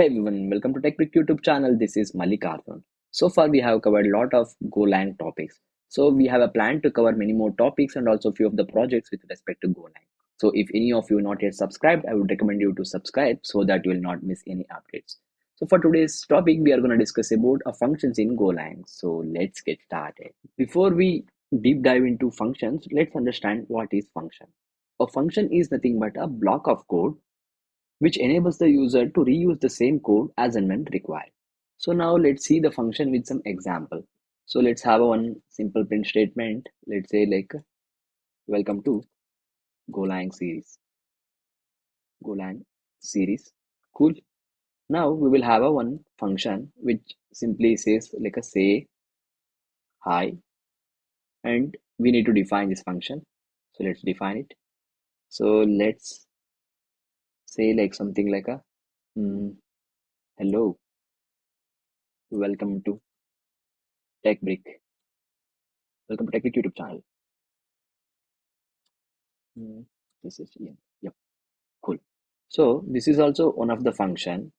Hey everyone, welcome to TechBrick YouTube channel. This is Mallikarjun. So far, we have covered a lot of Golang topics. So we have a plan to cover many more topics and also few of the projects with respect to Golang. So if any of you not yet subscribed, I would recommend you to subscribe so that you will not miss any updates. So for today's topic, we are going to discuss about functions in Golang. So let's get started. Before we deep dive into functions, let's understand what is function. A function is nothing but a block of code which enables the user to reuse the same code as and when required. So now let's see the function with some example. So let's have one simple print statement. Let's say like welcome to Golang series. Golang series. Cool. Now we will have a one function which simply says like a say hi, and we need to define this function. So let's define it. So let's say like something like a hello, welcome to TechBrick. Welcome to TechBrick YouTube channel. Mm, this is yeah. Yep, cool. So this is also one of the function,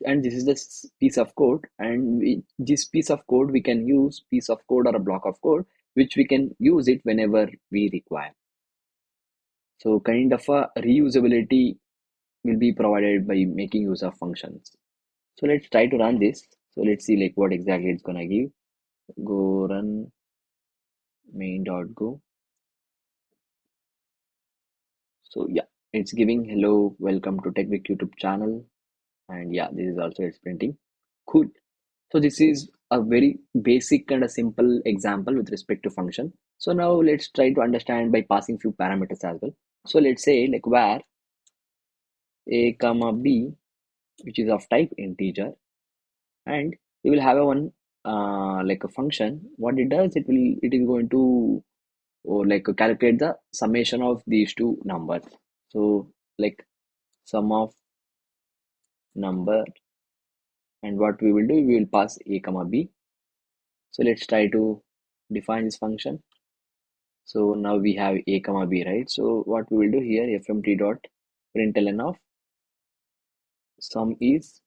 and this is the piece of code, and this piece of code we can use piece of code or a block of code, which we can use it whenever we require. So kind of a reusability will be provided by making use of functions. So let's try to run this. So let's see like what exactly it's gonna give. Go run main.go. So yeah, it's giving hello, welcome to TechBrick YouTube channel. And yeah, this is also its printing. Cool. So this is a very basic and a simple example with respect to function. So now let's try to understand by passing few parameters as well. So let's say like var a comma b, which is of type integer, and we will have a one like a function. What it does, it is going to or like calculate the summation of these two numbers. So like sum of number, and what we will do, we will pass a comma b. So let's try to define this function. So now we have a comma b, right? So what we will do here, fmt dot println of sum is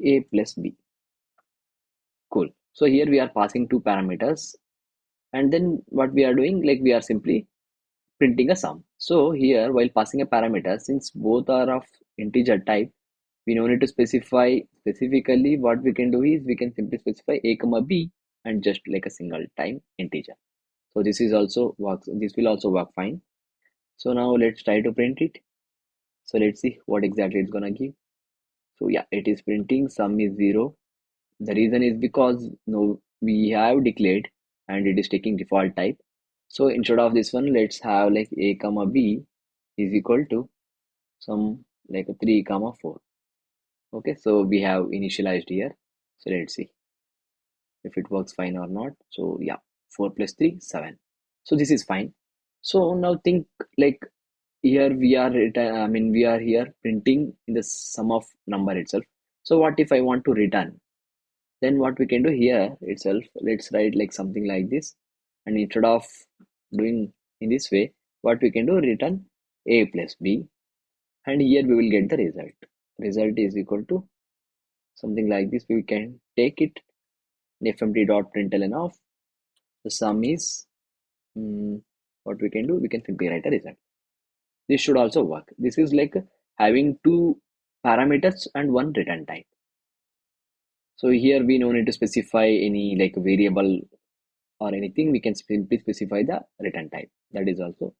a plus b. Cool. So here we are passing two parameters, and then what we are doing, like we are simply printing a sum. So here, while passing a parameter, since both are of integer type, we no need to specify specifically. What we can do is we can simply specify a comma b and just like a single time integer. So this is also works. This will also work fine. So now let's try to print it. So let's see what exactly it's gonna give. So yeah, it is printing sum is 0. The reason is because no, we have declared and it is taking default type. So instead of this one, let's have like a comma b is equal to some like a 3 comma 4. Okay, so we have initialized here. So let's see if it works fine or not. So yeah, 4 plus 3 7. So this is fine. So now think like here we are we are here printing in the sum of number itself. So what if I want to return? Then what we can do here itself, let's write like something like this, and instead of doing in this way, what we can do, return a plus b, and here we will get the result is equal to something like this. We can take it fmt dot println of the sum is what we can do, we can simply write a result. This should also work. This is like having two parameters and one return type. So here we no need to specify any like variable or anything. We can simply specify the return type. That is also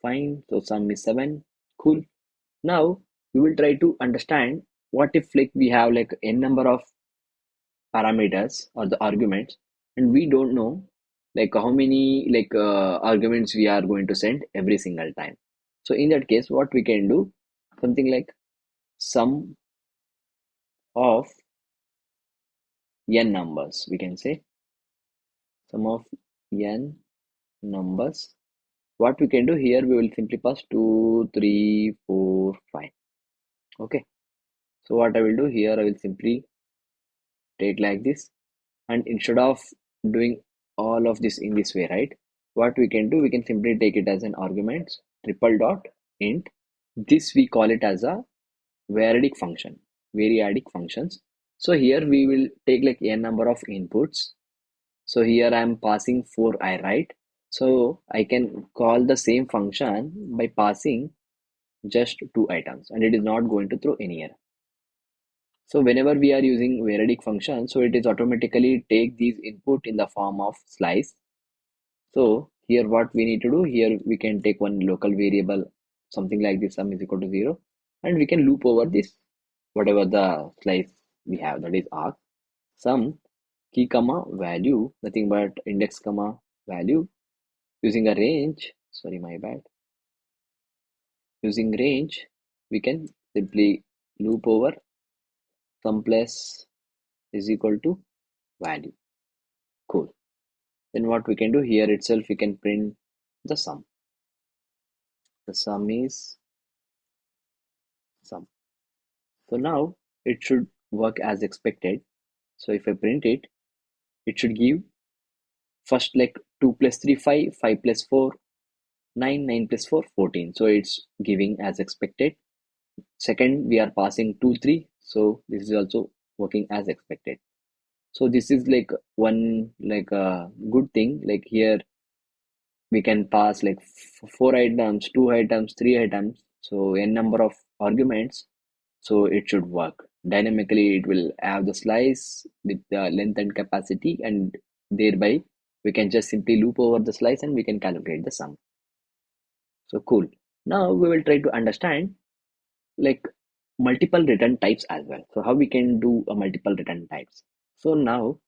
fine. So sum is 7. Cool. Now we will try to understand what if like we have like n number of parameters or the arguments, and we don't know like how many like arguments we are going to send every single time. So in that case, what we can do, something like sum of n numbers, we can say sum of n numbers. What we can do here, we will simply pass 2 3 4 5. Okay, so what I will do here, I will simply take like this, and instead of doing all of this in this way, right, what we can do, we can simply take it as an argument triple dot int. This we call it as a variadic function, variadic functions. So here we will take like n number of inputs. So here I am passing 4I, right? So I can call the same function by passing just two items, and it is not going to throw any error. So whenever we are using variadic function, so it is automatically take these input in the form of slice. So here what we need to do, here we can take one local variable, something like this, sum is equal to 0, and we can loop over this, whatever the slice we have, that is arc, sum key comma value, nothing but index comma value, using a range, sorry, my bad, using range, we can simply loop over sum plus is equal to value. Cool. Then what we can do here itself, we can print the sum. The sum is sum. So now it should work as expected. So if I print it, it should give first like 2 plus 3, 5, 5 plus 4, 9, 9 plus 4, 14. So it's giving as expected. Second, we are passing 2, 3. So this is also working as expected. So this is like one like a good thing. Like here we can pass like 4 items, 2 items, 3 items. So n number of arguments. So it should work. Dynamically, it will have the slice with the length and capacity, and thereby we can just simply loop over the slice and we can calculate the sum. So cool. Now we will try to understand like multiple return types as well. So how we can do a multiple return types. So now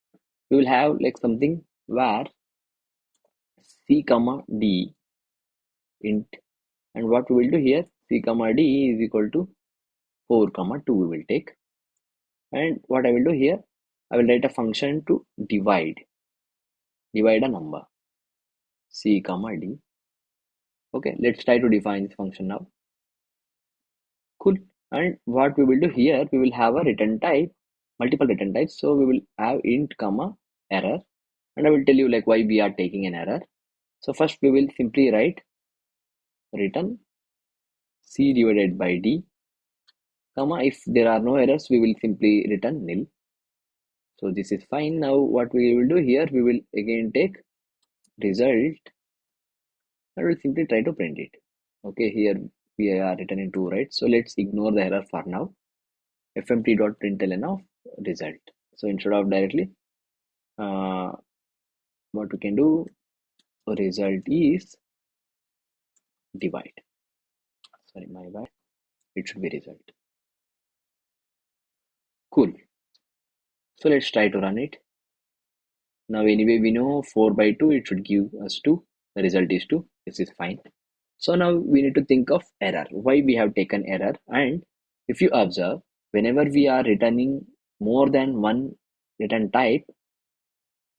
we will have like something where c comma d int, and what we will do here, c comma d is equal to 4 comma 2 we will take, and what I will do here, I will write a function to divide a number, c comma d. Okay, let's try to define this function now. Cool. And what we will do here, we will have a return type, multiple return types. So we will have int comma error, and I will tell you like why we are taking an error. So first we will simply write return c divided by d, comma if there are no errors we will simply return nil. So this is fine. Now what we will do here, we will again take result and we'll simply try to print it. Okay, here we are returning 2, right? So let's ignore the error for now. fmt.println of result. So instead of directly, uh, what we can do, result is divide. Sorry, my bad. It should be result. Cool. So let's try to run it. Now anyway, we know 4 by 2, it should give us 2. The result is 2. This is fine. So now we need to think of error. Why we have taken error? And if you observe, whenever we are returning more than one return type,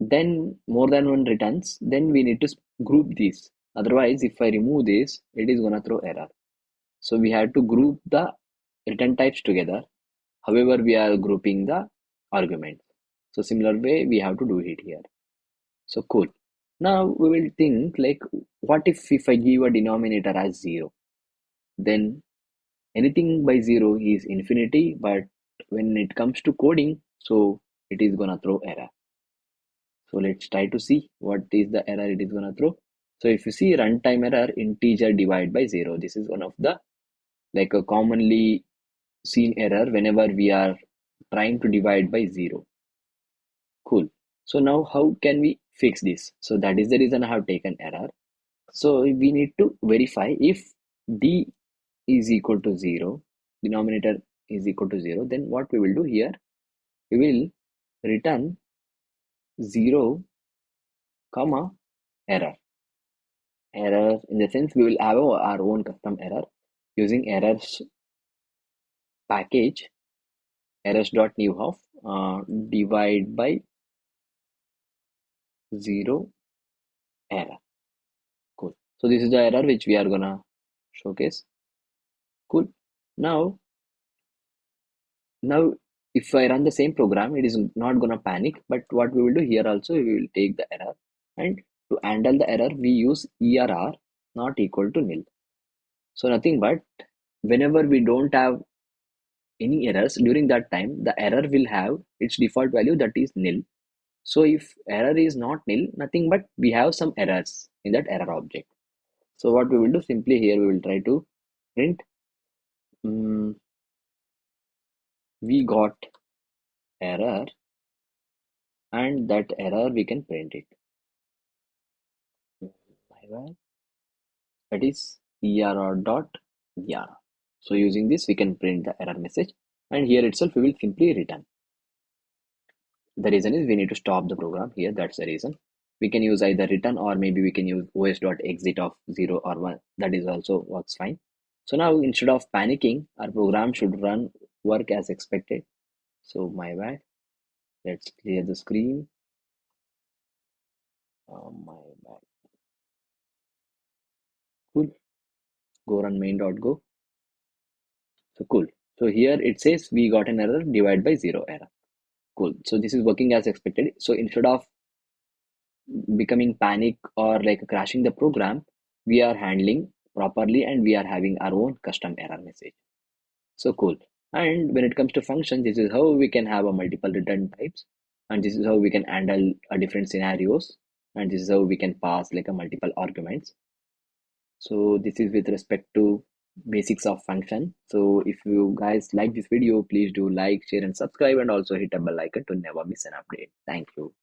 then more than one returns, then we need to group these. Otherwise, if I remove this, it is gonna throw error. So we have to group the return types together. However, we are grouping the arguments. So similar way, we have to do it here. So cool. Now we will think like, what if I give a denominator as 0? Then anything by 0 is infinity, but when it comes to coding, so it is gonna throw error. So let's try to see what is the error it is gonna throw. So if you see runtime error, integer divide by 0, this is one of the like a commonly seen error whenever we are trying to divide by 0. Cool. So now how can we fix this? So that is the reason I have taken error. So we need to verify if d is equal to 0, denominator is equal to 0, then what we will do here, we will return 0 comma error. Error in the sense we will have our own custom error using errors package, errors.newhof, divide by 0 error. Cool. So this is the error which we are gonna showcase. Cool. Now if I run the same program, it is not gonna panic, but what we will do here also, we will take the error, and to handle the error we use err not equal to nil. So nothing but whenever we don't have any errors during that time, the error will have its default value, that is nil. So if error is not nil, nothing but we have some errors in that error object. So what we will do, simply here we will try to print mm, we got error, and that error we can print it. That is error dot error. So using this we can print the error message, and here itself we will simply return. The reason is we need to stop the program here. That's the reason. We can use either return, or maybe we can use os.exit of 0 or 1. That is also works fine. So now instead of panicking, our program should work as expected. So my bad. Let's clear the screen. My bad. Cool. Go run main.go. So cool. So here it says we got an error, divide by 0 error. Cool. So this is working as expected. So instead of becoming panic or like crashing the program, we are handling properly, and we are having our own custom error message. So cool. And when it comes to function, this is how we can have a multiple return types, and this is how we can handle a different scenarios, and this is how we can pass like a multiple arguments. So this is with respect to basics of function. So if you guys like this video, please do like, share, and subscribe, and also hit a bell icon to never miss an update. Thank you.